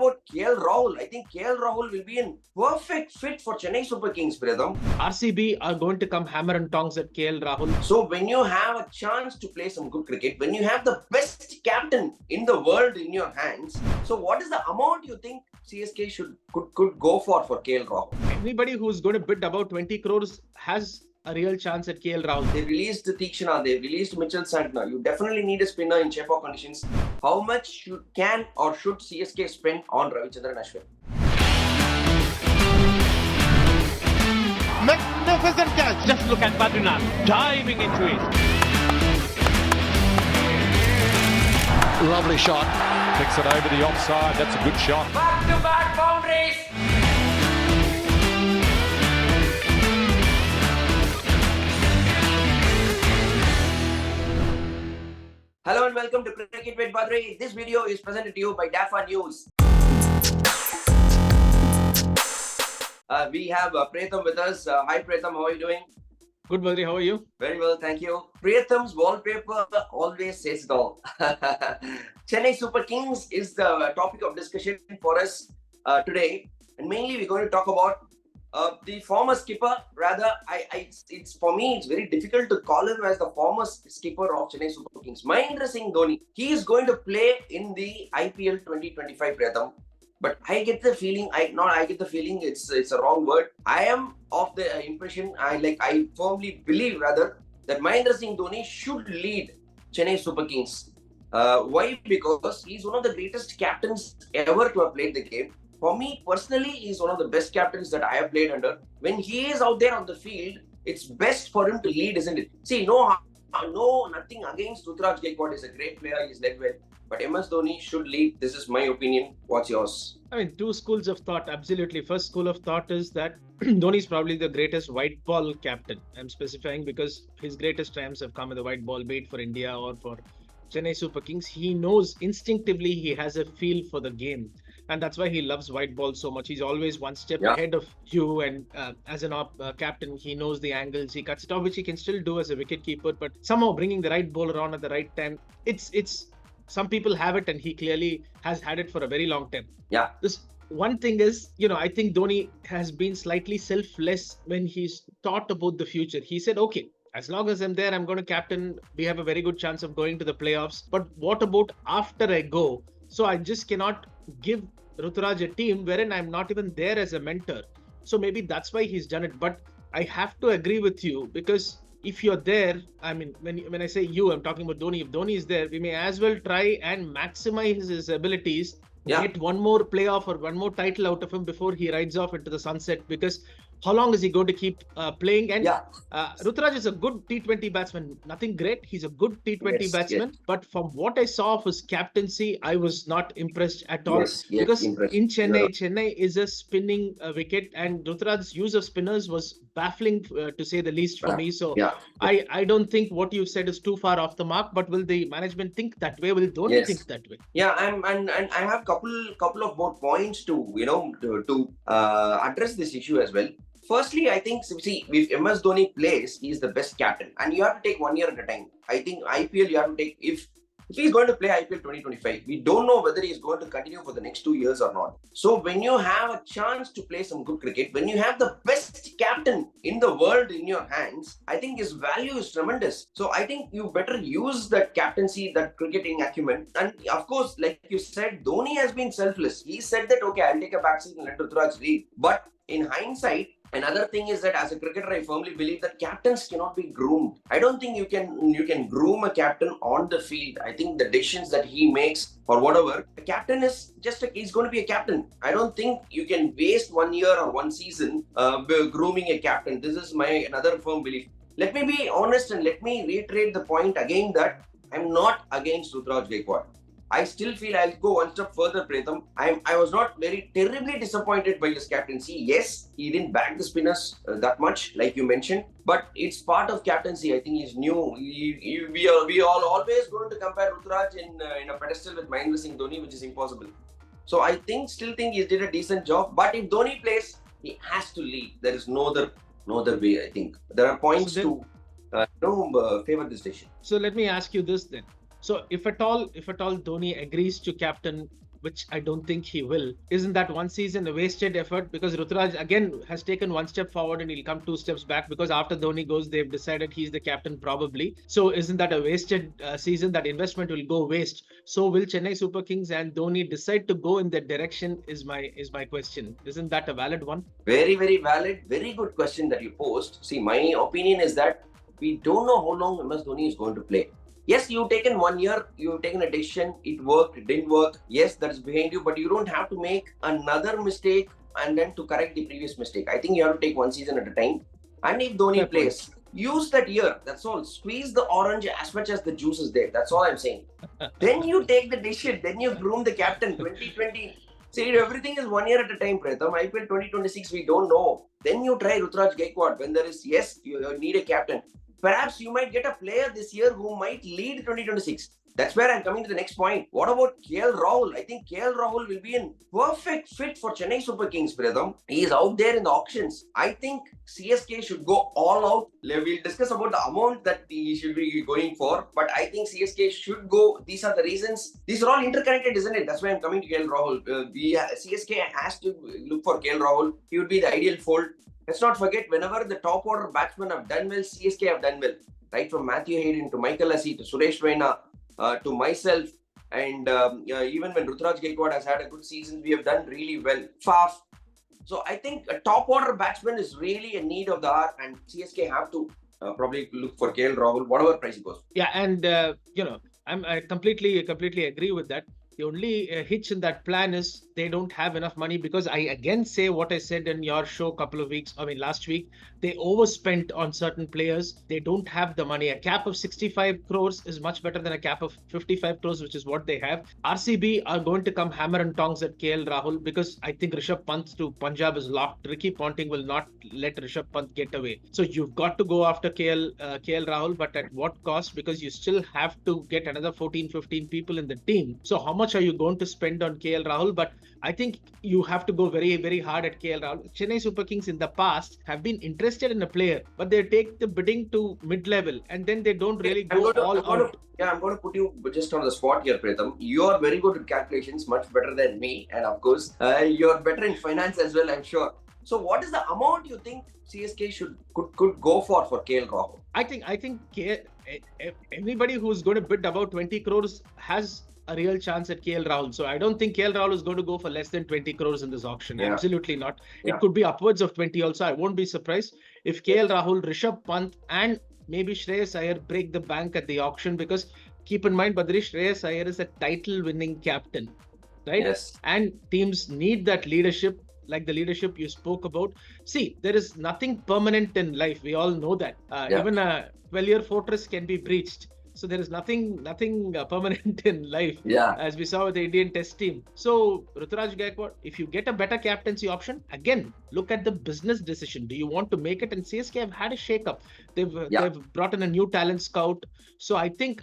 about KL Rahul? I think KL Rahul will be a perfect fit for Chennai Super Kings, Pratham. RCB are going to come hammer and tongs at KL Rahul. So when you have a chance to play some good cricket, when you have the best captain in the world in your hands, so what is the amount you think CSK could go for KL Rahul? Anybody who's going to bid about 20 crores has a real chance at KL Rahul. They released Tikshana, they released Mitchell Santner. You definitely need a spinner in shape of conditions. How much should CSK spend on Ravichandran Ashwin? Magnificent catch. Just look at Badri now, diving into it. Lovely shot. Kicks it over the offside. That's a good shot. Back-to-back boundaries. Hello and welcome to Cricket with Badri. This video is presented to you by DIVO News. We have Pritham with us. Hi Pritham, how are you doing? Good, Badri, how are you? Very well, thank you. Pritham's wallpaper always says it all. Chennai Super Kings is the topic of discussion for us today. And mainly we're going to talk about the former skipper. Rather, it's for me, it's very difficult to call him as the former skipper of Chennai Super Kings. Mahendra Singh Dhoni, he is going to play in the IPL 2025, Pritham. But I get the feeling, it's a wrong word. I am of the impression, I firmly believe rather, that Mahendra Singh Dhoni should lead Chennai Super Kings. Why? Because he's one of the greatest captains ever to have played the game. For me personally, he's one of the best captains that I have played under. When he is out there on the field, it's best for him to lead, isn't it? See, nothing against Rutraj Gaikwad. He's a great player, he's led well. But MS Dhoni should lead. This is my opinion. What's yours? I mean, two schools of thought. Absolutely. First school of thought is that Dhoni is probably the greatest white ball captain. I'm specifying because his greatest triumphs have come with the white ball, be it for India or for Chennai Super Kings. He knows instinctively, he has a feel for the game. And that's why he loves white ball so much. He's always one step ahead of you. And as an captain, he knows the angles. He cuts it off, which he can still do as a wicket keeper. But somehow bringing the right bowler on at the right time, it's some people have it, and he clearly has had it for a very long time. Yeah. This one thing is, I think Dhoni has been slightly selfless when he's thought about the future. He said, okay, as long as I'm there, I'm going to captain. We have a very good chance of going to the playoffs. But what about after I go? So I just cannot give Ruturaj a team wherein I'm not even there as a mentor. So maybe that's why he's done it. But I have to agree with you, because if you're there, I mean, when I say you, I'm talking about Dhoni. If Dhoni is there, we may as well try and maximize his abilities, get one more playoff or one more title out of him before he rides off into the sunset. Because how long is he going to keep playing? And Ruturaj is a good T20 batsman. Nothing great. He's a good T20 batsman. Yes. But from what I saw of his captaincy, I was not impressed at all. Because in Chennai is a spinning wicket, and Ruturaj's use of spinners was baffling to say the least for me. So I don't think what you said is too far off the mark. But will the management think that way? Will Dhoni think that way? Yeah, and I have couple of more points to address this issue as well. Firstly, I think, if MS Dhoni plays, he's the best captain. And you have to take 1 year at a time. I think IPL, you have to take, if he's going to play IPL 2025, we don't know whether he's going to continue for the next 2 years or not. So when you have a chance to play some good cricket, when you have the best captain in the world in your hands, I think his value is tremendous. So I think you better use that captaincy, that cricketing acumen. And of course, like you said, Dhoni has been selfless. He said that, okay, I'll take a backseat and let Ruturaj lead. But in hindsight, another thing is that as a cricketer, I firmly believe that captains cannot be groomed. I don't think you can groom a captain on the field. I think the decisions that he makes or whatever, a captain is he's going to be a captain. I don't think you can waste 1 year or one season grooming a captain. This is my another firm belief. Let me be honest and let me reiterate the point again that I'm not against Rutraj Gaikwad. I still feel I'll go one step further, Pritham. I was not very terribly disappointed by his captaincy. Yes, he didn't back the spinners that much, like you mentioned, but it's part of captaincy. I think he's new. We are always going to compare Ruturaj in a pedestal with Mahendra Singh Dhoni, which is impossible. So I still think he did a decent job. But if Dhoni plays, he has to lead. There is no other way. I think there are points to favor this decision. So let me ask you this then. So if at all Dhoni agrees to captain which I don't think he will, isn't that one season a wasted effort? Because Ruturaj again has taken one step forward and he'll come two steps back, because after Dhoni goes, they've decided he's the captain probably. So isn't that a wasted season? That investment will go waste. So will Chennai Super Kings and Dhoni decide to go in that direction? Is my question. Isn't that a valid one? Very, very valid. Very good question that you posed. See, my opinion is that we don't know how long MS Dhoni is going to play. Yes, you've taken 1 year, you've taken a decision, it worked, it didn't work. Yes, that is behind you, but you don't have to make another mistake and then to correct the previous mistake. I think you have to take one season at a time. And if Dhoni plays, use that year. That's all. Squeeze the orange as much as the juice is there. That's all I'm saying. Then you take the decision. Then you groom the captain. 2020. See, everything is 1 year at a time, Pratham. IPL 2026, we don't know. Then you try Ruturaj Gaikwad. When there is, yes, you need a captain. Perhaps you might get a player this year who might lead 2026. That's where I'm coming to the next point. What about KL Rahul? I think KL Rahul will be a perfect fit for Chennai Super Kings, Pratham. He is out there in the auctions. I think CSK should go all out. We'll discuss about the amount that he should be going for. But I think CSK should go. These are the reasons. These are all interconnected, isn't it? That's why I'm coming to KL Rahul. CSK has to look for KL Rahul. He would be the ideal fold. Let's not forget, whenever the top order batsmen have done well, CSK have done well. Right from Matthew Hayden to Michael Lassie to Suresh Raina. To myself, and even when Ruturaj Gaikwad has had a good season, we have done really well. Faf. So I think a top order batsman is really a need of the hour, and CSK have to probably look for KL Rahul, whatever price it goes. Yeah, and I completely agree with that. The only hitch in that plan is they don't have enough money, because I again say what I said in your show last week. They overspent on certain players. They don't have the money. A cap of 65 crores is much better than a cap of 55 crores, which is what they have. RCB are going to come hammer and tongs at KL Rahul, because I think Rishabh Pant to Punjab is locked. Ricky Ponting will not let Rishabh Pant get away. So you've got to go after KL Rahul, but at what cost? Because you still have to get another 14-15 people in the team. So how much are you going to spend on KL Rahul? But I think you have to go very, very hard at KL Rahul. Chennai Super Kings in the past have been interested in a player, but they take the bidding to mid-level and then they don't really go all out. I'm going to put you just on the spot here, Pratham. You are very good at calculations, much better than me. And of course, you're better in finance as well, I'm sure. So what is the amount you think CSK could go for KL Rahul? I think anybody who's going to bid about 20 crores has a real chance at KL Rahul. So I don't think KL Rahul is going to go for less than 20 crores in this auction. Yeah. Absolutely not. Yeah. It could be upwards of 20 also. I won't be surprised if KL Rahul, Rishabh Pant and maybe Shreyas Iyer break the bank at the auction, because keep in mind, Badri, Shreyas Iyer is a title-winning captain, right? Yes. And teams need that leadership, like the leadership you spoke about. See, there is nothing permanent in life. We all know that. Even a 12-year fortress can be breached. So there is nothing permanent in life, as we saw with the Indian Test team. So Ruturaj Gaikwad, if you get a better captaincy option, again, look at the business decision. Do you want to make it? And CSK have had a shake-up. They've brought in a new talent scout. So I think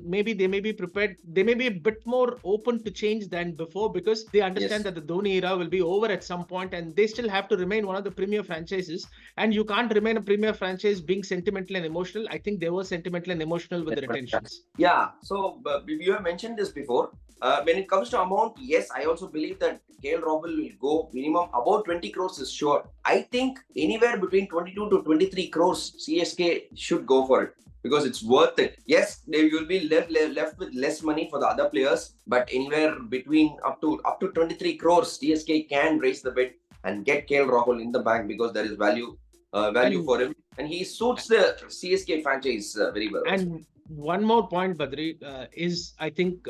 maybe they may be prepared. They may be a bit more open to change than before, because they understand that the Dhoni era will be over at some point, and they still have to remain one of the premier franchises. And you can't remain a premier franchise being sentimental and emotional. I think they were sentimental and emotional with the retentions. Yeah, so you have mentioned this before. When it comes to amount, yes, I also believe that KL Rahul will go minimum about 20 crores is sure. I think anywhere between 22 to 23 crores CSK should go for it, because it's worth it. Yes, they will be left with less money for the other players, but anywhere between up to 23 crores CSK can raise the bid and get KL Rahul in the bank, because there is value for him, and he suits the CSK franchise very well. And one more point, Badri, is I think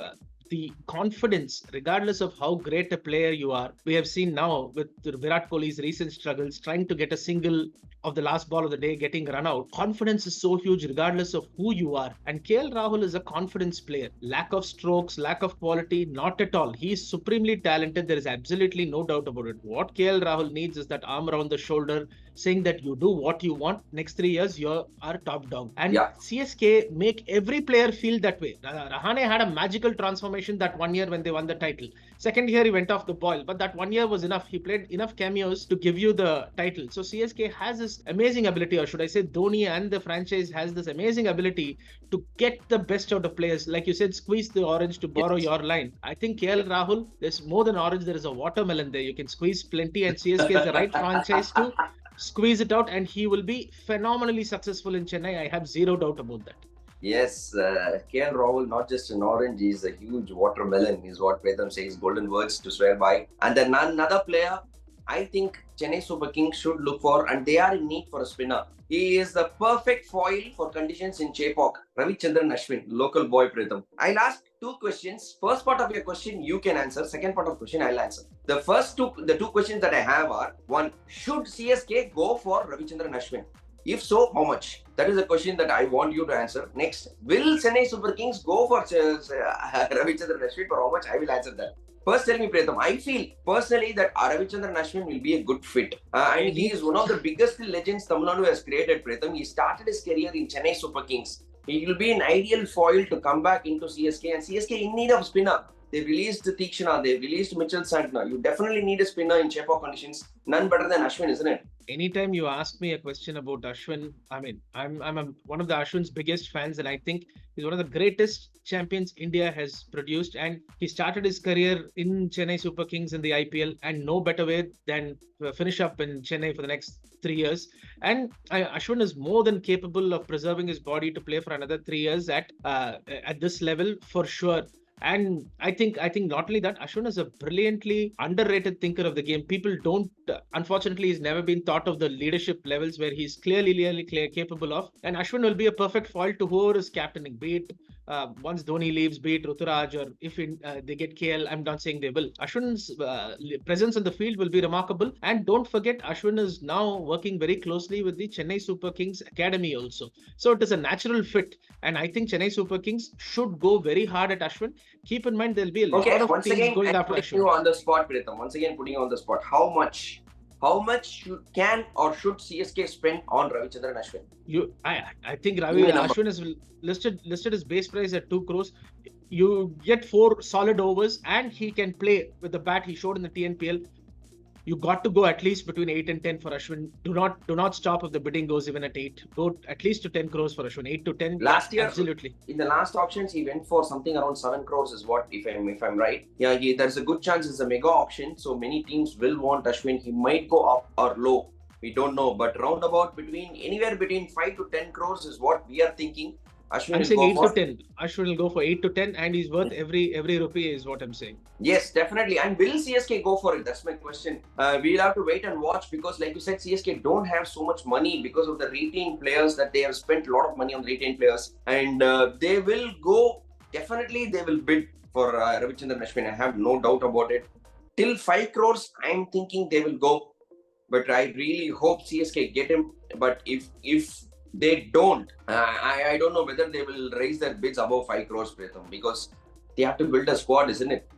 the confidence, regardless of how great a player you are. We have seen now with Virat Kohli's recent struggles, trying to get a single of the last ball of the day, getting run out. Confidence is so huge regardless of who you are. And KL Rahul is a confidence player. Lack of strokes, lack of quality, not at all. He is supremely talented. There is absolutely no doubt about it. What KL Rahul needs is that arm around the shoulder, saying that you do what you want. Next 3 years, you are top dog. And CSK make every player feel that way. Rahane had a magical transformation transformation that 1 year when they won the title. Second year, he went off the boil, but that 1 year was enough. He played enough cameos to give you the title. So CSK has this amazing ability, or should I say Dhoni and the franchise has this amazing ability to get the best out of players. Like you said, squeeze the orange, to borrow your line. I think KL Rahul, there's more than orange, there is a watermelon there. You can squeeze plenty, and CSK is the right franchise to squeeze it out, and he will be phenomenally successful in Chennai. I have zero doubt about that. Yes, KL Rahul, not just an orange, he's a huge watermelon, is what Vedam says, golden words to swear by. And then another player I think Chennai Super Kings should look for, and they are in need for a spinner. He is the perfect foil for conditions in Chepauk. Ravichandran Ashwin, local boy Pritham. I'll ask two questions. First part of your question you can answer. Second part of the question I'll answer. The two questions that I have are: one, should CSK go for Ravichandran Ashwin? If so, how much? That is a question that I want you to answer. Next, will Chennai Super Kings go for Ravichandran Ashwin? For how much? I will answer that. First, tell me, Pritham, I feel personally that Ravichandran Ashwin will be a good fit. And he is one of the biggest legends Tamil Nadu has created, Pritham. He started his career in Chennai Super Kings. He will be an ideal foil to come back into CSK, and CSK in need of spinner. They released Tikshana, they released Mitchell Santner. You definitely need a spinner in Chepauk conditions. None better than Ashwin, isn't it? Anytime you ask me a question about Ashwin, I mean, I'm one of the Ashwin's biggest fans, and I think he's one of the greatest champions India has produced. And he started his career in Chennai Super Kings in the IPL, and no better way than finish up in Chennai for the next 3 years. And Ashwin is more than capable of preserving his body to play for another 3 years at this level for sure. And I think not only that, Ashwin is a brilliantly underrated thinker of the game. People don't, unfortunately, he's never been thought of the leadership levels where he's clearly capable of. And Ashwin will be a perfect foil to whoever is captaining, be it once Dhoni leaves, be it Ruturaj, or if they get KL, I'm not saying they will. Ashwin's presence on the field will be remarkable. And don't forget, Ashwin is now working very closely with the Chennai Super Kings Academy also. So it is a natural fit. And I think Chennai Super Kings should go very hard at Ashwin. Keep in mind, there'll be a lot of teams going after Ashwin. You on the spot, Pritham. Once again, putting you on the spot. How much should CSK spend on Ravichandran Ashwin? I think Ashwin is listed his base price at 2 crores. You get 4 solid overs, and he can play with the bat he showed in the TNPL. You got to go at least between 8 and 10 for Ashwin. Do not stop if the bidding goes even at 8. Go at least to 10 crores for Ashwin. 8 to 10. Last year, absolutely. In the last auctions, he went for something around 7 crores is what, if I'm right. Yeah, there's a good chance it's a mega auction, so many teams will want Ashwin. He might go up or low. We don't know, but roundabout anywhere between 5 to 10 crores is what we are thinking. Ashwin I'm saying 8 to 10. Ashwin will go for 8 to 10, and he's worth every rupee is what I'm saying. Yes, definitely. And will CSK go for it? That's my question. We'll have to wait and watch, because like you said, CSK don't have so much money because of the retained players, that they have spent a lot of money on retained players. And they will bid for Ravichandran Ashwin. I have no doubt about it. Till 5 crores, I'm thinking they will go. But I really hope CSK get him. But if they don't, I don't know whether they will raise their bids above 5 crores, Pritham, because they have to build a squad, isn't it?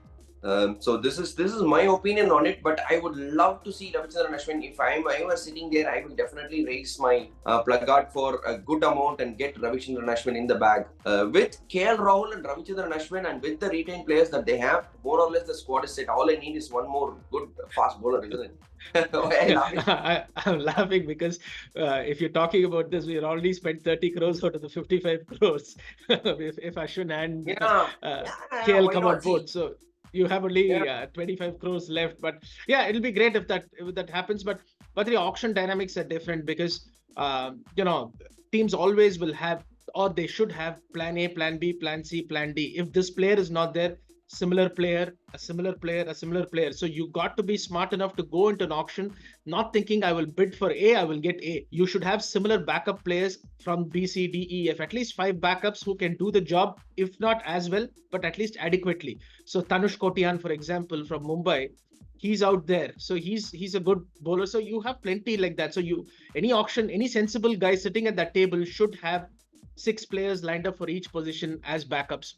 So this is my opinion on it, but I would love to see Ravichandran Ashwin. If I was sitting there, I will definitely raise my placard for a good amount and get Ravichandran Ashwin in the bag. With KL Rahul and Ravichandran Ashwin, and with the retained players that they have, more or less the squad is set. All I need is one more good fast bowler, isn't it? I'm laughing because if you're talking about this, we already spent 30 crores out of the 55 crores if Ashwin and KL come on board. So you have only 25 crores left. But yeah, it'll be great if that happens. But the auction dynamics are different, because teams always will have, or they should have, plan A, plan B, plan C, plan D. If this player is not there, similar player, a similar player, a similar player. So you got to be smart enough to go into an auction not thinking I will bid for A, I will get A. You should have similar backup players from B, C, D, E, F, at least 5 backups who can do the job, if not as well, but at least adequately. So Tanush Kotian, for example, from Mumbai, he's out there. So he's a good bowler. So you have plenty like that. So any sensible guy sitting at that table should have 6 players lined up for each position as backups.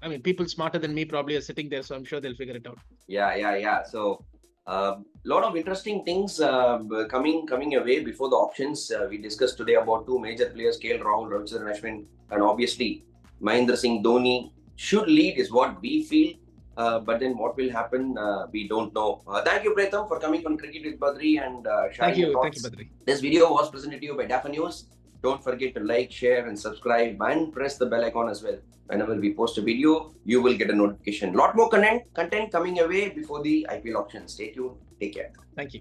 I mean, people smarter than me probably are sitting there, so I'm sure they'll figure it out. Yeah. So, lot of interesting things coming away before the auctions. We discussed today about 2 major players, KL Rahul, Ravichandran Ashwin, and obviously Mahendra Singh Dhoni. should lead is what we feel. But then what will happen, we don't know. Thank you, Pratham, for coming on Cricket with Badri and sharing your Thank you, thoughts. Badri. This video was presented to you by DIVO News. Don't forget to like, share, and subscribe, and press the bell icon as well. Whenever we post a video, you will get a notification. Lot more content coming away before the IPL auction. Stay tuned. Take care. Thank you.